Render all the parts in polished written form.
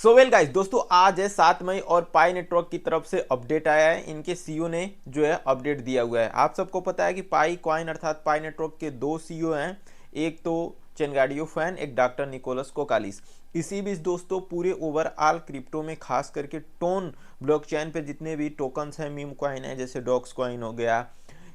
So well guys दोस्तों, आज है 7 मई और पाई नेटवर्क की तरफ से अपडेट आया है। इनके सीईओ ने जो है अपडेट दिया हुआ है। आप सबको पता है कि पाई कॉइन अर्थात पाई नेटवर्क के दो सीईओ हैं, एक तो चेनगाडियो फैन, एक डॉक्टर निकोलस कोकालिस। इसी बीच दोस्तों पूरे ओवरऑल क्रिप्टो में खास करके टोन ब्लॉकचेन पे जितने भी टोकन्स हैं, मीम कॉइन है जैसे डॉक्स कॉइन हो गया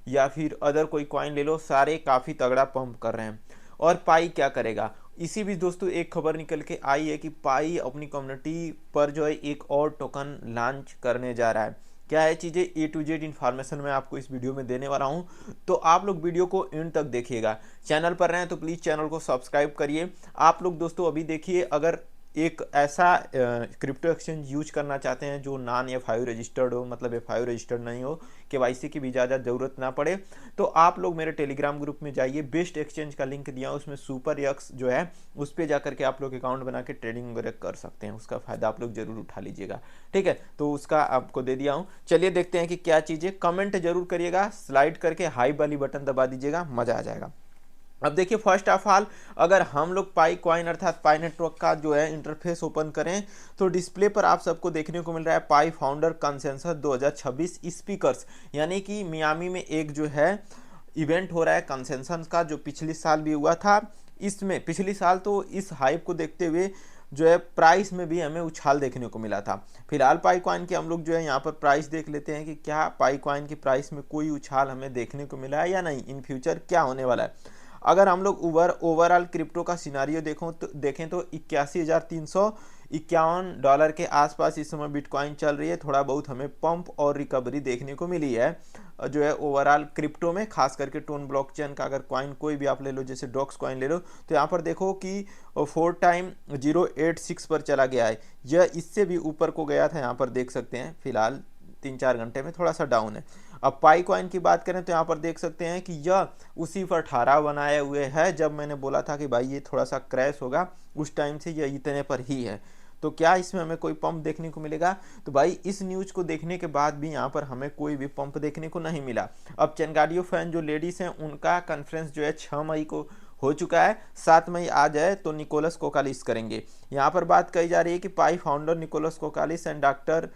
या फिर अदर कोई कॉइन ले लो, सारे काफ़ी तगड़ा पंप कर रहे हैं। और पाई क्या करेगा, इसी बीच दोस्तों एक खबर निकल के आई है कि पाई अपनी कम्युनिटी पर जो है एक और टोकन लॉन्च करने जा रहा है। क्या है चीज़ें, ए टू जेड इन्फॉर्मेशन मैं आपको इस वीडियो में देने वाला हूं, तो आप लोग वीडियो को एंड तक देखिएगा। चैनल पर रहें तो प्लीज़ चैनल को सब्सक्राइब करिए। आप लोग दोस्तों अभी देखिए, अगर एक ऐसा क्रिप्टो एक्सचेंज यूज करना चाहते हैं जो नॉन एफ आई रजिस्टर्ड हो, मतलब एफ आई रजिस्टर्ड नहीं हो, केवाईसी की भी ज़्यादा ज़रूरत ना पड़े, तो आप लोग मेरे टेलीग्राम ग्रुप में जाइए। बेस्ट एक्सचेंज का लिंक दिया, उसमें सुपर यक्स जो है उस पर जा करके आप लोग अकाउंट बना के ट्रेडिंग वगैरह कर सकते हैं। उसका फ़ायदा आप लोग जरूर उठा लीजिएगा, ठीक है। तो उसका आपको दे दिया हूँ। चलिए देखते हैं कि क्या चीज़ें। कमेंट जरूर करिएगा, स्लाइड करके हाई वाली बटन दबा दीजिएगा, मज़ा आ जाएगा। अब देखिए, फर्स्ट ऑफ ऑल अगर हम लोग पाई कॉइन अर्थात पाई नेटवर्क का जो है इंटरफेस ओपन करें तो डिस्प्ले पर आप सबको देखने को मिल रहा है पाई फाउंडर कंसेंसस 2026 स्पीकर्स, यानी कि मियामी में एक जो है इवेंट हो रहा है कंसेंसस का, जो पिछले साल भी हुआ था। इसमें पिछले साल तो इस हाइप को देखते हुए जो है प्राइस में भी हमें उछाल देखने को मिला था। फिलहाल पाई कॉइन के हम लोग जो है यहाँ पर प्राइस देख लेते हैं कि क्या पाई कॉइन की प्राइस में कोई उछाल हमें देखने को मिला है या नहीं, इन फ्यूचर क्या होने वाला है। अगर हम लोग ओवरऑल क्रिप्टो का सिनारियो देखें तो 81,351 डॉलर के आसपास इस समय बिटकॉइन चल रही है। थोड़ा बहुत हमें पंप और रिकवरी देखने को मिली है जो है ओवरऑल क्रिप्टो में, खास करके टोन ब्लॉकचेन का अगर कॉइन कोई भी आप ले लो, जैसे डॉक्स कॉइन ले लो, तो यहाँ पर देखो कि 4 टाइम 086 पर चला गया है। यह इससे भी ऊपर को गया था, यहाँ पर देख सकते हैं। फिलहाल 3-4 घंटे में थोड़ा सा डाउन है। अब पाई कॉइन की बात करें तो यहाँ पर देख सकते हैं कि यह उसी पर 18 बनाए हुए है। जब मैंने बोला था कि भाई ये थोड़ा सा क्रैश होगा, उस टाइम से यह इतने पर ही है। तो क्या इसमें हमें कोई पंप देखने को मिलेगा? तो भाई इस न्यूज को देखने के बाद भी यहाँ पर हमें कोई भी पंप देखने को नहीं मिला। अब चेनगाडियो फैन जो लेडीज हैं उनका कॉन्फ्रेंस जो है 6 मई को हो चुका है। 7 मई आ जाए तो निकोलस कोकालिस करेंगे। यहाँ पर बात कही जा रही है कि Pi founder Nicolas Kokkalis and doctor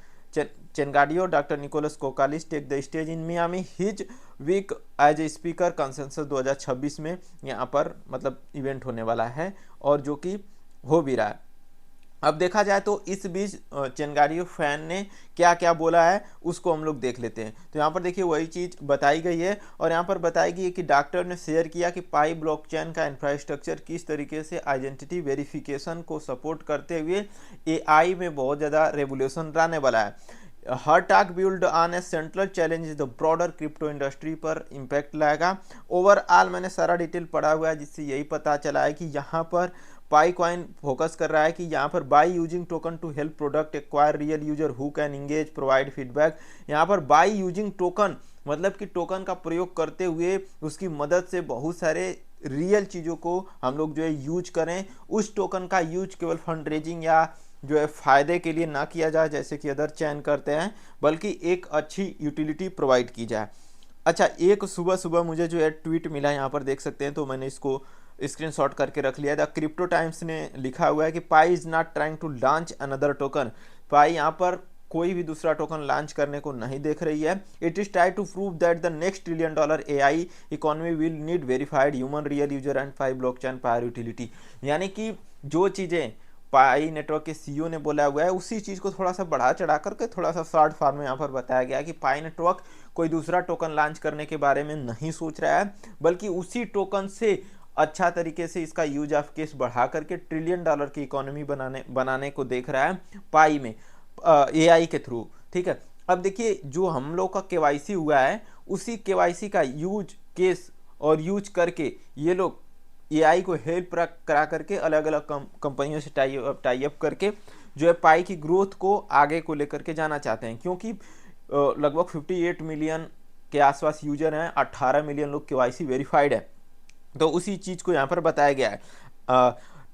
Chengdiao doctor Nicolas Kokkalis take the stage in Miami this week as a speaker Consensus 2026 में यहाँ पर मतलब इवेंट होने वाला है, और जो कि हो भी रहा है। अब देखा जाए तो इस बीच चेनगाडियो फैन ने क्या क्या बोला है उसको हम लोग देख लेते हैं। तो यहाँ पर देखिए वही चीज़ बताई गई है, और यहाँ पर बताई गई है कि डॉक्टर ने शेयर किया कि पाई ब्लॉकचेन का इंफ्रास्ट्रक्चर किस तरीके से आइडेंटिटी वेरिफिकेशन को सपोर्ट करते हुए एआई में बहुत ज़्यादा रेवोल्यूशन लाने वाला है। हर talk build on a central challenge the broader crypto industry पर इम्पैक्ट लाएगा। ओवरऑल मैंने सारा डिटेल पढ़ा हुआ है, जिससे यही पता चला है कि यहाँ पर पाई कॉइन फोकस कर रहा है कि यहाँ पर by using token to help product acquire real user who can engage provide feedback. यहाँ पर बाई यूजिंग टोकन मतलब कि टोकन का प्रयोग करते हुए उसकी मदद से बहुत सारे रियल चीज़ों को हम लोग जो है यूज करें। उस टोकन का यूज केवल फंड रेजिंग या जो है फ़ायदे के लिए ना किया जाए जैसे कि अदर चैन करते हैं, बल्कि एक अच्छी यूटिलिटी प्रोवाइड की जाए। अच्छा, एक सुबह सुबह मुझे जो है ट्वीट मिला, यहाँ पर देख सकते हैं, तो मैंने इसको स्क्रीनशॉट करके रख लिया था। क्रिप्टो टाइम्स ने लिखा हुआ है कि Pi is not trying to launch another token. Pi यहाँ पर कोई भी दूसरा टोकन लॉन्च करने को नहीं देख रही है। It is try to prove that the next $1 trillion AI economy will need verified human real user and Pi blockchain power utility. यानी कि जो चीज़ें पाई नेटवर्क के सीईओ ने बोला हुआ है उसी चीज़ को थोड़ा सा बढ़ा चढ़ा करके थोड़ा सा शॉर्ट फॉर्म में यहाँ पर बताया गया कि पाई नेटवर्क कोई दूसरा टोकन लॉन्च करने के बारे में नहीं सोच रहा है, बल्कि उसी टोकन से अच्छा तरीके से इसका यूज ऑफ केस बढ़ा करके $1 ट्रिलियन की इकोनॉमी बनाने को देख रहा है पाई में एआई के थ्रू, ठीक है। अब देखिए, जो हम लोग का केवाईसी हुआ है उसी केवाईसी का यूज केस और यूज करके ये लोग एआई को हेल्प करा करके अलग अलग कंपनियों से टाई अप करके जो है पाई की ग्रोथ को आगे को लेकर के जाना चाहते हैं, क्योंकि लगभग 58 मिलियन के आसपास यूजर हैं, 18 मिलियन लोग केवाईसी वेरीफाइड है। तो उसी चीज़ को यहाँ पर बताया गया है।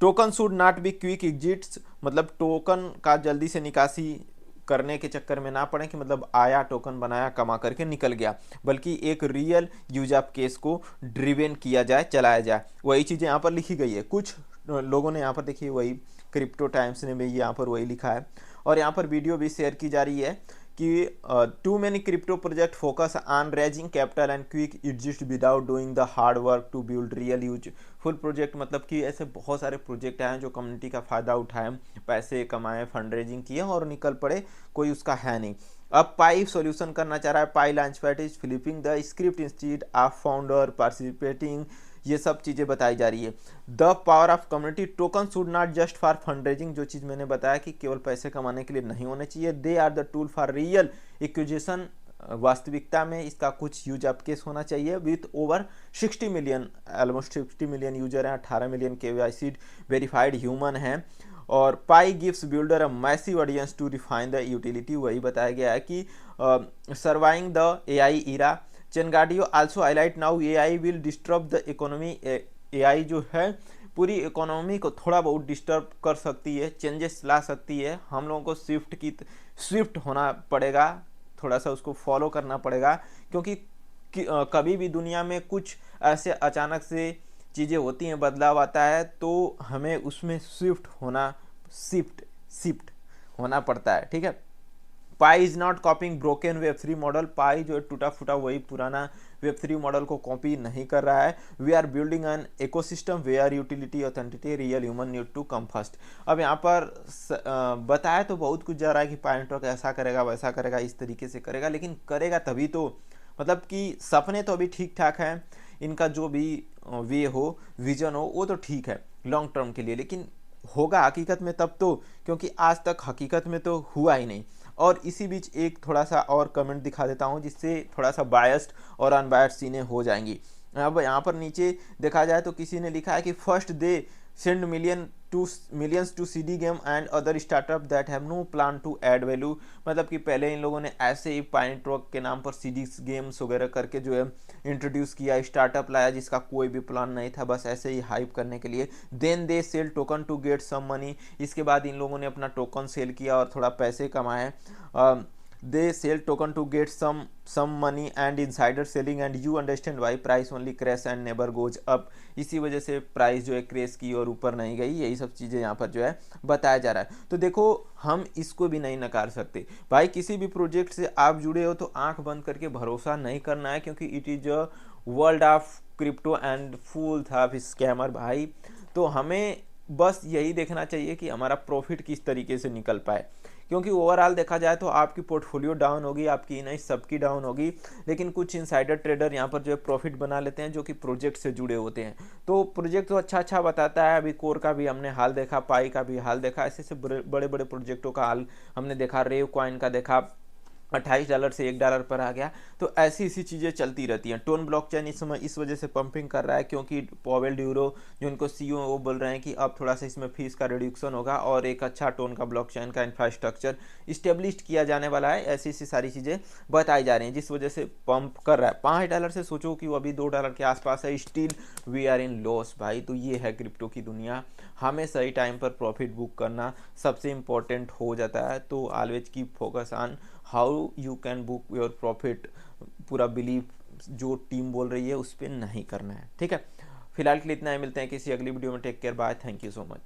Token should not be quick exits, मतलब टोकन का जल्दी से निकासी करने के चक्कर में ना पड़े कि मतलब आया टोकन बनाया कमा करके निकल गया, बल्कि एक रियल यूज ऑफ केस को ड्रिवेन किया जाए, चलाया जाए। वही चीज़ें यहाँ पर लिखी गई है। कुछ लोगों ने यहाँ पर देखिए वही क्रिप्टो टाइम्स ने भी यहाँ पर वही लिखा है। और यहाँ पर वीडियो भी शेयर की जा रही है कि too many crypto project focus on raising capital and quick exist without doing the hard work to build real useful project. मतलब कि ऐसे बहुत सारे प्रोजेक्ट हैं जो कम्युनिटी का फ़ायदा उठाएं, पैसे कमाएं, फंड रेजिंग किए और निकल पड़े, कोई उसका है नहीं। अब पाई सॉल्यूशन करना चाह रहा है। Pi launchpad is flipping the script instead of founder participating, ये सब चीज़ें बताई जा रही है। The power of community token should not just for fund raising, जो चीज़ मैंने बताया कि केवल पैसे कमाने के लिए नहीं होने चाहिए। They are the tool for real acquisition, वास्तविकता में इसका कुछ यूज अप केस होना चाहिए। With over 60 million, almost 60 million user हैं, 18 मिलियन KYC वेरीफाइड ह्यूमन हैं। और Pi gives builder a massive audience to refine the utility, वही बताया गया है कि serving the AI era. Chengdiao also highlight now AI will disturb the economy. AI जो है पूरी इकोनॉमी को थोड़ा बहुत डिस्टर्ब कर सकती है, चेंजेस ला सकती है। हम लोगों को स्विफ्ट होना पड़ेगा, थोड़ा सा उसको फॉलो करना पड़ेगा, क्योंकि कभी भी दुनिया में कुछ ऐसे अचानक से चीज़ें होती हैं, बदलाव आता है, तो हमें उसमें शिफ्ट होना पड़ता है। ठीक है। Pi is not copying broken Web3 model. Pi जो है टूटा फूटा वही पुराना Web3 मॉडल को कॉपी नहीं कर रहा है। We are building an ecosystem where utility authenticity real human need to come first. अब यहाँ पर बताया तो बहुत कुछ जा रहा है कि पाई नेटवर्क ऐसा करेगा, वैसा करेगा, इस तरीके से करेगा, लेकिन करेगा तभी तो, मतलब कि सपने तो अभी ठीक ठाक हैं, इनका जो भी वे हो, विजन हो, वो तो ठीक है लॉन्ग टर्म के लिए, लेकिन होगा हकीकत में तब तो, क्योंकि आज तक हकीकत में तो हुआ ही नहीं। और इसी बीच एक थोड़ा सा और कमेंट दिखा देता हूँ, जिससे थोड़ा सा बायस्ड और अनबायस्ड सीनें हो जाएंगी। अब यहाँ पर नीचे देखा जाए तो किसी ने लिखा है कि first they send millions to CD game and other startup that have no plan to add value. मतलब कि पहले इन लोगों ने ऐसे ही पाई नेटवर्क के नाम पर CD गेम्स वगैरह करके जो है इंट्रोड्यूस किया, स्टार्टअप लाया जिसका कोई भी प्लान नहीं था, बस ऐसे ही हाइप करने के लिए। Then they sell token to get some money. इसके बाद इन लोगों ने अपना टोकन सेल किया और थोड़ा पैसे कमाए। They sell token to get some money and insider selling and you understand why price only crash and never goes up. इसी वजह से प्राइस जो है क्रैश की और ऊपर नहीं गई। यही सब चीज़ें यहाँ पर जो है बताया जा रहा है। तो देखो, हम इसको भी नहीं नकार सकते भाई, किसी भी प्रोजेक्ट से आप जुड़े हो तो आंख बंद करके भरोसा नहीं करना है, क्योंकि it is a world of crypto and full of scammer भाई। तो हमें बस यही देखना चाहिए कि हमारा प्रॉफिट किस तरीके से निकल पाए, क्योंकि ओवरऑल देखा जाए तो आपकी पोर्टफोलियो डाउन होगी, आपकी नहीं सबकी डाउन होगी, लेकिन कुछ इनसाइडर ट्रेडर यहाँ पर जो है प्रॉफिट बना लेते हैं, जो कि प्रोजेक्ट से जुड़े होते हैं। तो प्रोजेक्ट तो अच्छा बताता है। अभी कोर का भी हमने हाल देखा, पाई का भी हाल देखा, ऐसे बड़े बड़े प्रोजेक्टों का हाल हमने देखा, रेव कॉइन का देखा, $28 से $1 पर आ गया। तो ऐसी चीज़ें चलती रहती हैं। टोन ब्लॉकचेन इस समय इस वजह से पंपिंग कर रहा है, क्योंकि पॉवेल ड्यूरो जो उनको CEO वो बोल रहे हैं कि अब थोड़ा सा इसमें फीस का रिड्यूक्शन होगा और एक अच्छा टोन का ब्लॉकचेन का इंफ्रास्ट्रक्चर इस्टेब्लिश किया जाने वाला है। ऐसी सारी चीज़ें बताई जा रही हैं, जिस वजह से पंप कर रहा है। $5 से सोचो कि वो अभी $2 के आसपास है, still we are in loss भाई। तो ये है क्रिप्टो की दुनिया। हमें सही टाइम पर प्रॉफिट बुक करना सबसे इम्पोर्टेंट हो जाता है। तो always keep focus on how you can book your profit. पूरा बिलीव जो टीम बोल रही है उस पर नहीं करना है। ठीक है, फिलहाल के लिए इतना ही। मिलते हैं किसी अगली वीडियो में। Take care, bye, thank you so much.